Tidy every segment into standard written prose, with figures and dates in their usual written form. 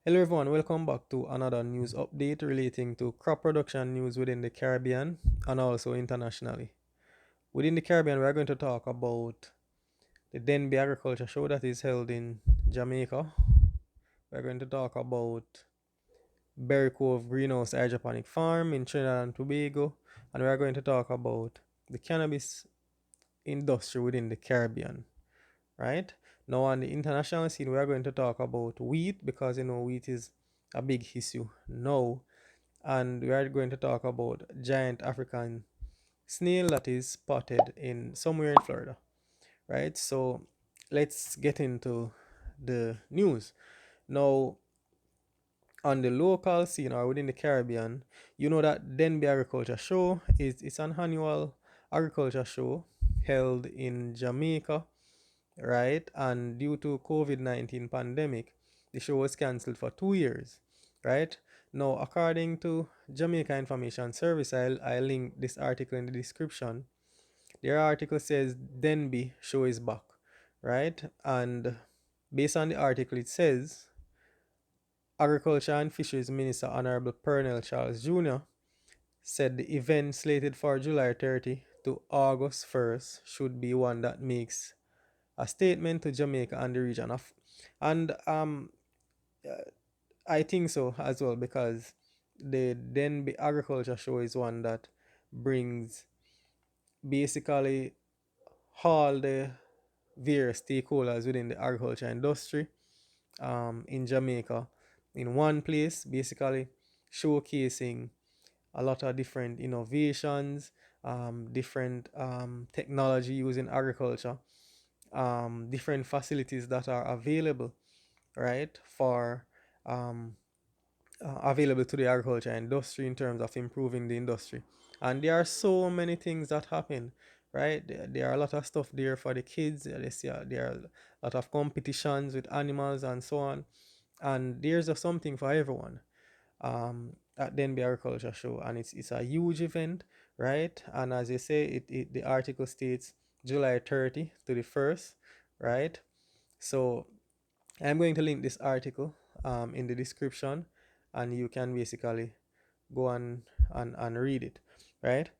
Hello everyone, welcome back to another news update relating to crop production news within the Caribbean and also internationally. Within the Caribbean, we are going to talk about the Denbigh Agriculture Show that is held in Jamaica. We're going to talk about Berrycove Greenhouse Hydroponic Farm in Trinidad and Tobago, and we are going to talk about the cannabis industry within the Caribbean, right? Now, on the international scene, we are going to talk about wheat because wheat is a big issue now, and we are going to talk about giant African snail that is spotted in somewhere in Florida, right? So let's get into the news. Now, on the local scene or within the Caribbean, you know that Denbigh Agriculture Show is it's an annual agriculture show held in Jamaica, right? And due to COVID-19 pandemic, the show was cancelled for 2 years, right? Now, according to Jamaica Information Service, I link this article in the description. Their article says Denby show is back, right? And based on the article, it says Agriculture and Fisheries Minister Honorable Pernell Charles Jr. said the event slated for July 30 to August 1st should be one that makes a statement to Jamaica and the region of, and I think so as well because the Denby Agriculture Show is one that brings basically all the various stakeholders within the agriculture industry in Jamaica in one place, basically showcasing a lot of different innovations, different technology used in agriculture, different facilities that are available, right, for um, available to the agriculture industry in terms of improving the industry. And there are so many things that happen, right? There are a lot of stuff there for the kids. There are a lot of competitions with animals and so on. And there's a something for everyone at Denby Agriculture Show. And it's a huge event, right? And as you say, the article states July 30 to the 1st, right? So I'm going to link this article in the description, and you can basically go and read it, right?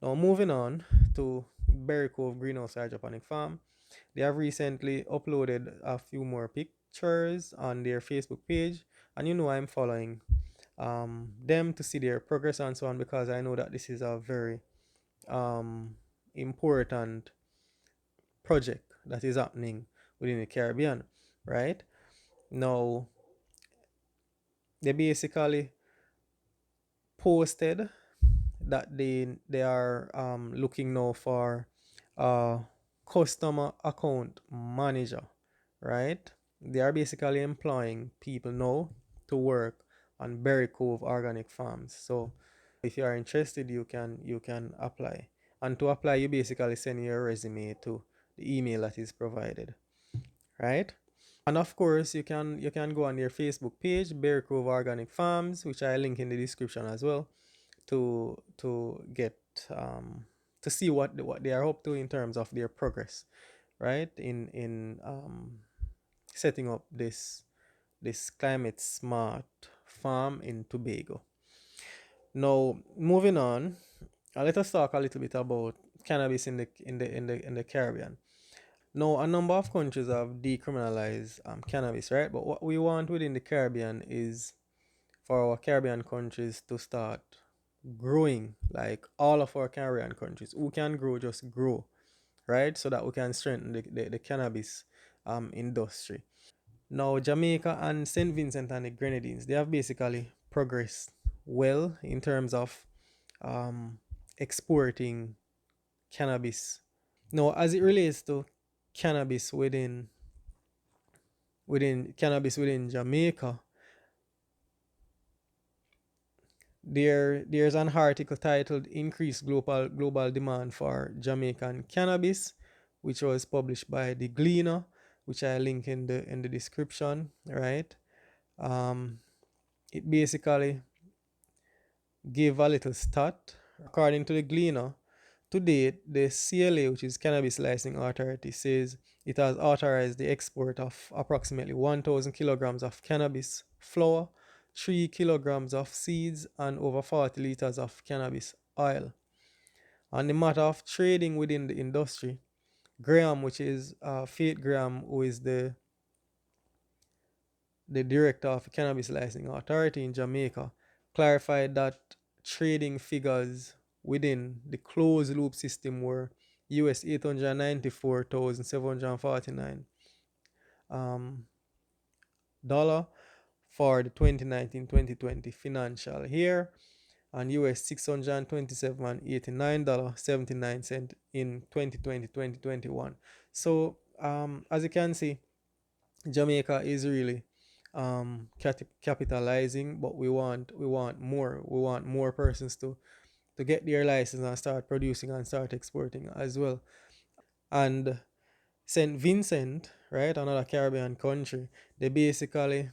Now, moving on to Berrycove Greenhouse Hydroponic Farm, they have recently uploaded a few more pictures on their Facebook page, and I'm following them to see their progress and so on because I know that this is a very important project that is happening within the Caribbean, right? Now, they basically posted that they are looking now for a customer account manager, right? They are basically employing people now to work on Berry Cove organic farms. So if you are interested, you can apply. And to apply, you basically send your resume to the email that is provided, right? And of course, you can go on their Facebook page, Berrycove Organic Farms, which I link in the description as well, to get to see what they are up to in terms of their progress, right? In setting up this climate smart farm in Tobago. Now, moving on, let us talk a little bit about cannabis in the Caribbean. Now, a number of countries have decriminalized cannabis, right? But what we want within the Caribbean is for our Caribbean countries to start growing, like all of our Caribbean countries. Who can grow, just grow, right? So that we can strengthen the cannabis industry. Now, Jamaica and St. Vincent and the Grenadines, they have basically progressed well in terms of um, exporting cannabis. Now, as it relates to cannabis within Jamaica, there's an article titled "Increased Global Demand for Jamaican Cannabis," which was published by the Gleaner, which I link in the description. Right, um, it basically gave a little stat. According to the Gleaner, To date, the CLA, which is Cannabis Licensing Authority, says it has authorized the export of approximately 1,000 kilograms of cannabis flower, 3 kilograms of seeds, and over 40 liters of cannabis oil. On the matter of trading within the industry, Graham, which is Faith Graham, who is the director of the Cannabis Licensing Authority in Jamaica, clarified that trading figures within the closed loop system were US 894,749 um, dollar for the 2019-2020 financial year, and US $627.89.79 in 2020-2021. So as you can see, Jamaica is really capitalizing, but we want more. We want more persons to get their license and start producing and start exporting as well. And St. Vincent, right, another Caribbean country, they basically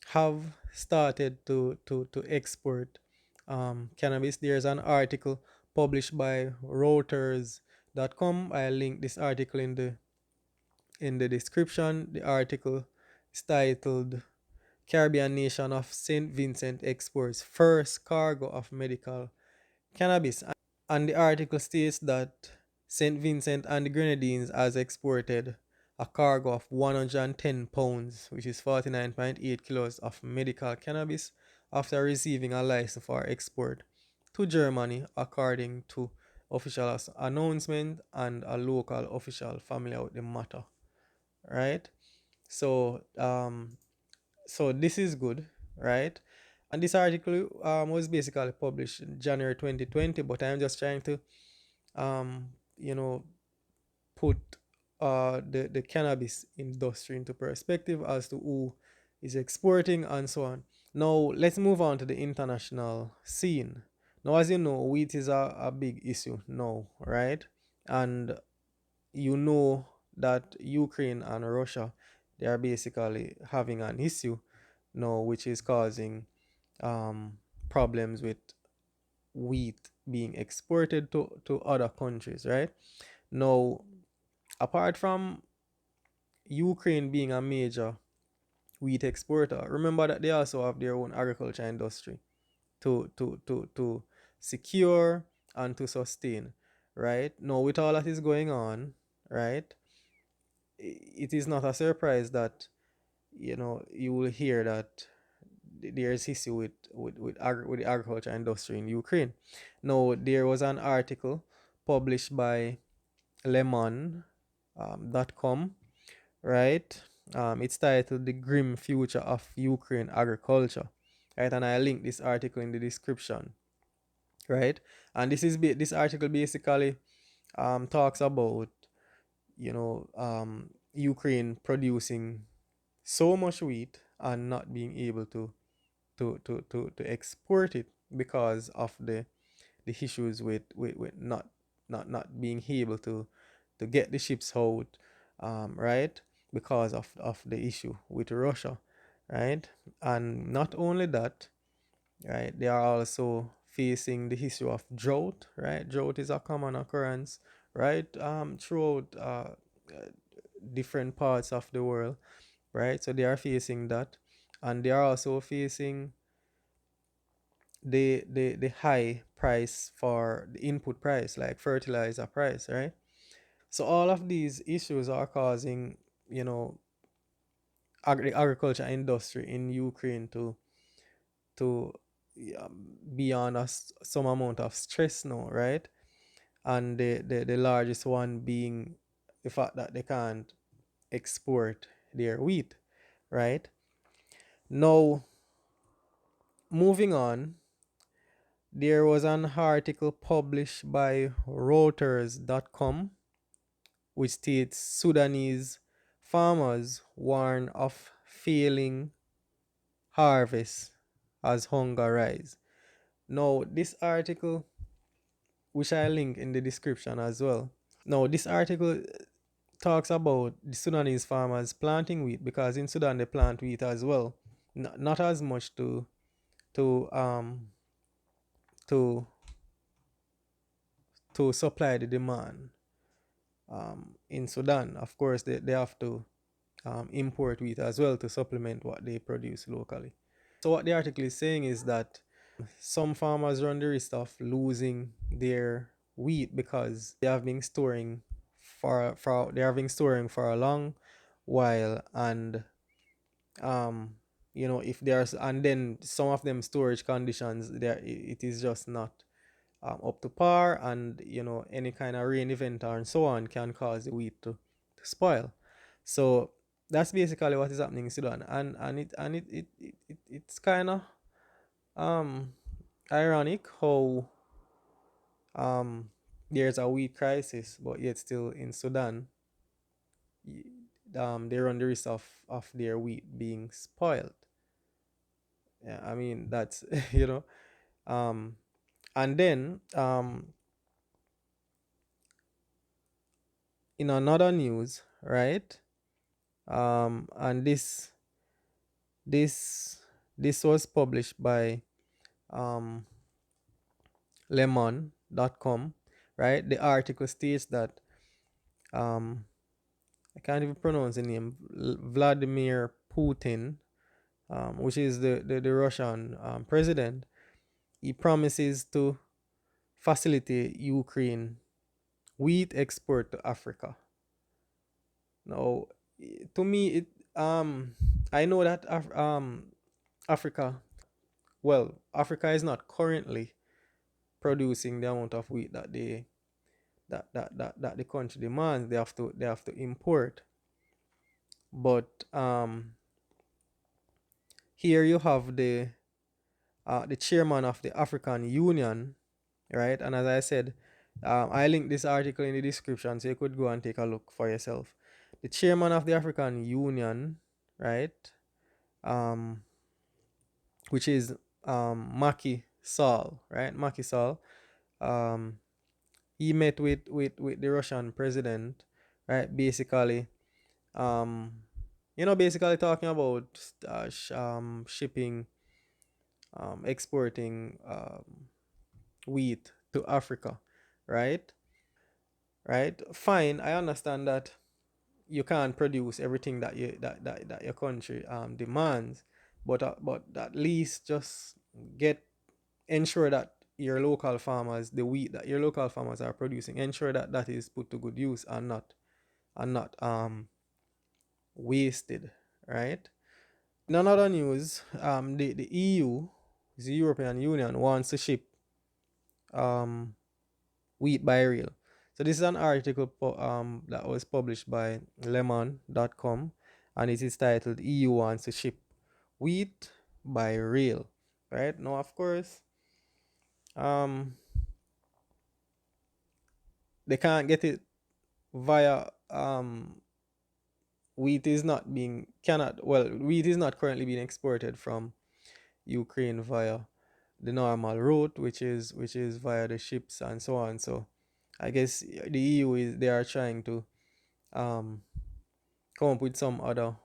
have started to export cannabis. There's an article published by Reuters.com. I'll link this article in the description. The article is titled Caribbean Nation of St. Vincent exports first cargo of medical cannabis. And the article states that St. Vincent and the Grenadines has exported a cargo of 110 pounds, which is 49.8 kilos of medical cannabis after receiving a license for export to Germany, according to official announcement and a local official familiar with the matter. Right? So so this is good, right? And this article was basically published in January 2020, but I'm just trying to you know put the cannabis industry into perspective as to who is exporting and so on. Now let's move on to the international scene. Now, as you know, wheat is a big issue now, right? And you know that Ukraine and Russia, they are basically having an issue now, which is causing um, problems with wheat being exported to other countries, right? Now, apart from Ukraine being a major wheat exporter, remember that they also have their own agriculture industry to secure and to sustain, right? Now, with all that is going on, right, it is not a surprise that you will hear that there is issue with the agriculture industry in Ukraine. Now, there was an article published by lemon.com, right? It's titled "The Grim Future of Ukraine Agriculture," right? And I link this article in the description, right? And this article basically talks about Ukraine producing so much wheat and not being able to export it because of the issues with not being able to get the ships out, right? Because of the issue with Russia, right? And not only that, right? They are also facing the issue of drought, right? Drought is a common occurrence, right? Throughout different parts of the world, right? So they are facing that, and they are also facing the high price for the input price, like fertilizer price, right? So all of these issues are causing, you know, the agriculture industry in Ukraine to be on some amount of stress now, right? And the largest one being the fact that they can't export their wheat, right? Now, moving on, there was an article published by Reuters.com which states Sudanese farmers warn of failing harvest as hunger rise. Now, this article, which I link in the description as well. Now, this article talks about the Sudanese farmers planting wheat because in Sudan they plant wheat as well. Not as much to to to supply the demand in Sudan. Of course, they have to import wheat as well to supplement what they produce locally. So what the article is saying is that some farmers run the risk of losing their wheat because they have been storing for a long while, and um if there's and then some of them storage conditions there, it is just not up to par, and any kind of rain event and so on can cause the wheat to spoil. So that's basically what is happening in Sudan, it's kind of um ironic how um there's a wheat crisis, but yet still in Sudan they run the risk of their wheat being spoiled. Yeah, I mean that's um and then in another news, right? And this this was published by um lemon.com, right? The article states that um I can't even pronounce the name, Vladimir Putin, which is the Russian president. He promises to facilitate Ukraine wheat export to Africa. Now, to me, I know that Africa, well, Africa is not currently producing the amount of wheat that that the country demands. They have to import. But here you have the chairman of the African Union, right? And as I said, I linked this article in the description, so you could go and take a look for yourself. The chairman of the African Union, right? Um, which is Macky Sall, right? Macky Sall. Um, he met with the Russian president, right? Basically, um, basically talking about shipping, exporting wheat to Africa, right? Right? Fine, I understand that you can't produce everything that your country demands, but at least just get ensure that your local farmers, the wheat that your local farmers are producing, ensure that that is put to good use and not wasted, right? In another news, the EU, the European Union, wants to ship um wheat by rail. So this is an article that was published by lemon.com, and it is titled EU wants to ship wheat by rail. Right? Now of course, um they can't get it via wheat is not currently being exported from Ukraine via the normal route, which is via the ships and so on. So I guess the EU they are trying to um come up with some other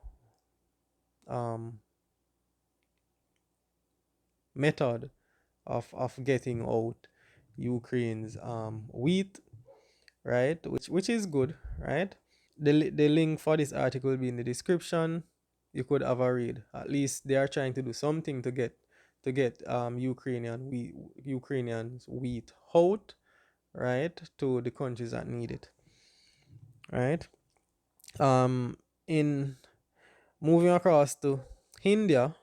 um method of getting out Ukraine's wheat, right? Which is good, right? The link for this article will be in the description. You could have a read. At least they are trying to do something to get Ukrainians wheat out, right, to the countries that need it, right? In moving across to India,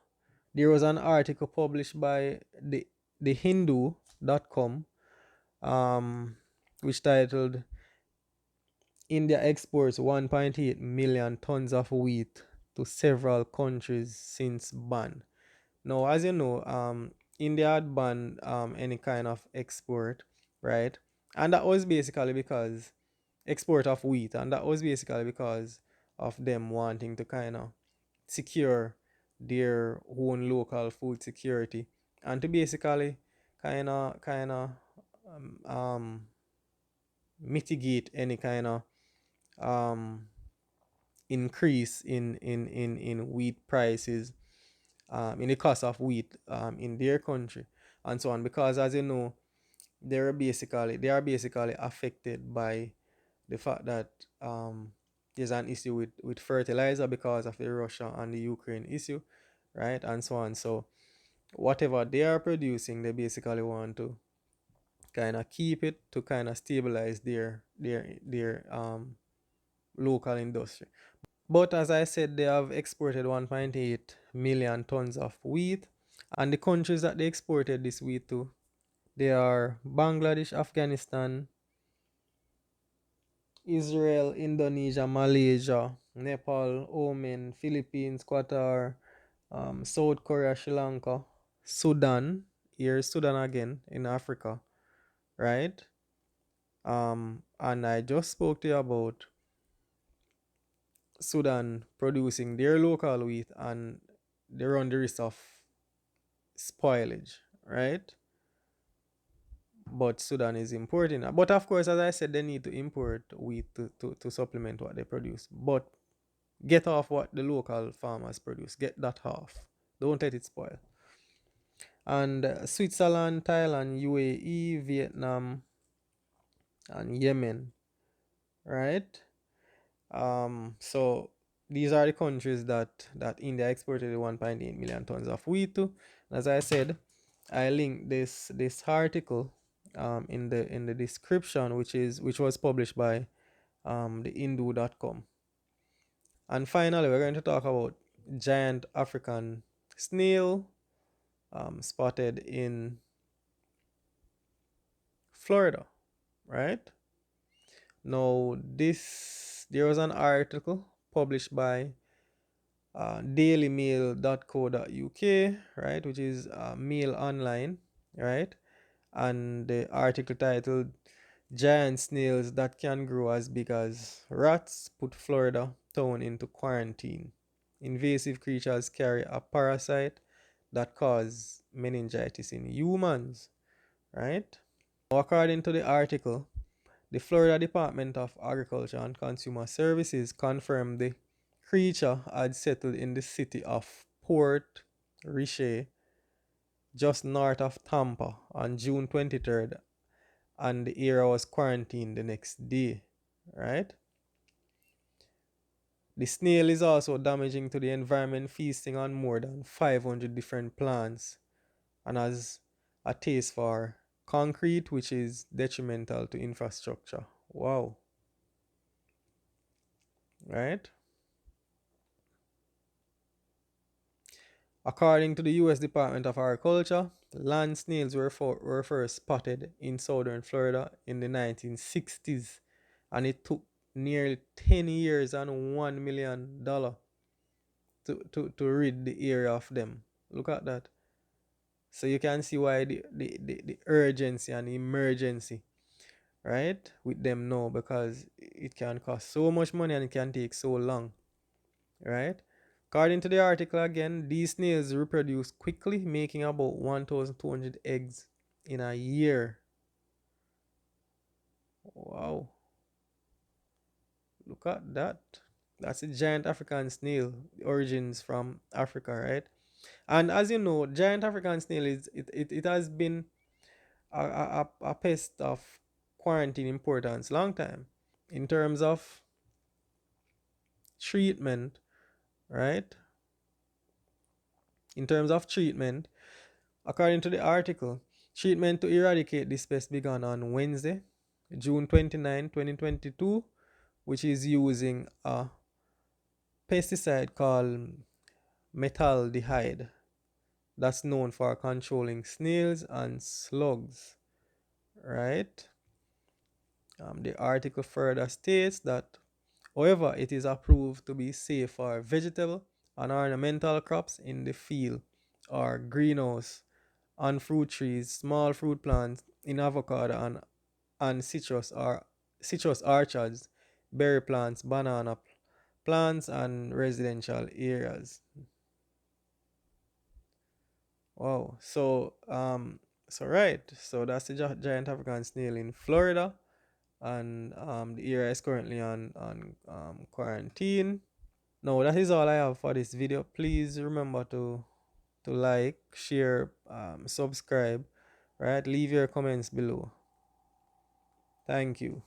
there was an article published by the Hindu.com, um, which titled India exports 1.8 million tons of wheat to several countries since ban. Now, as you know, India had banned any kind of export, right? And that was basically because export of wheat, and that was basically because of them wanting to kind of secure their own local food security, and to basically kind of um, um mitigate any kind of um increase in wheat prices, in the cost of wheat in their country and so on, because as you know, they are basically affected by the fact that there's an issue with fertilizer because of the Russia and the Ukraine issue, right? And so on. So whatever they are producing, they basically want to kind of keep it to kind of stabilize their local industry. But as I said, they have exported 1.8 million tons of wheat, and the countries that they exported this wheat to, they are Bangladesh, Afghanistan, Israel, Indonesia, Malaysia, Nepal, Oman, Philippines, Qatar, South Korea, Sri Lanka, Sudan. Here's Sudan again in Africa, right? And I just spoke to you about Sudan producing their local wheat, and they run the risk of spoilage, right? But Sudan is importing. But of course, as I said, they need to import wheat to supplement what they produce. But get off what the local farmers produce. Get that off. Don't let it spoil. And Switzerland, Thailand, UAE, Vietnam, and Yemen, right? So these are the countries that India exported 1.8 million tons of wheat to. As I said, I linked this article in the description, which was published by the Hindu.com. And finally, we're going to talk about giant African snail spotted in Florida, right? Now, there was an article published by dailymail.co.uk, right, which is Mail Online, right? And the article titled Giant Snails That Can Grow as Big as Rats Put Florida Town into Quarantine. Invasive creatures carry a parasite that cause meningitis in humans, right? According to the article, the Florida Department of Agriculture and Consumer Services confirmed the creature had settled in the city of Port Richey, just north of Tampa, on June 23rd, and the area was quarantined the next day, right? The snail is also damaging to the environment, feasting on more than 500 different plants, and has a taste for concrete, which is detrimental to infrastructure. Wow, right? According to the US Department of Agriculture, land snails were first spotted in southern Florida in the 1960s, and it took nearly 10 years and $1 million to rid the area of them. Look at that. So you can see why the urgency and emergency, right, with them now, because it can cost so much money and it can take so long, right? According to the article again, these snails reproduce quickly, making about 1,200 eggs in a year. Wow, look at that. That's a giant African snail, origins from Africa, right? And as you know, giant African snail it has been a pest of quarantine importance long time in terms of treatment, right? In terms of treatment, according to the article, treatment to eradicate this pest began on Wednesday, June 29, 2022, which is using a pesticide called metaldehyde that's known for controlling snails and slugs, right? The article further states that, however, it is approved to be safe for vegetable and ornamental crops in the field or greenhouse, on fruit trees, small fruit plants in avocado and citrus orchards, berry plants, banana plants, and residential areas. Wow. So right. So that's the giant African snail in Florida, and the area is currently on quarantine. Now that is all I have for this video. Please remember to like, share, subscribe, Right? Leave your comments below. Thank you.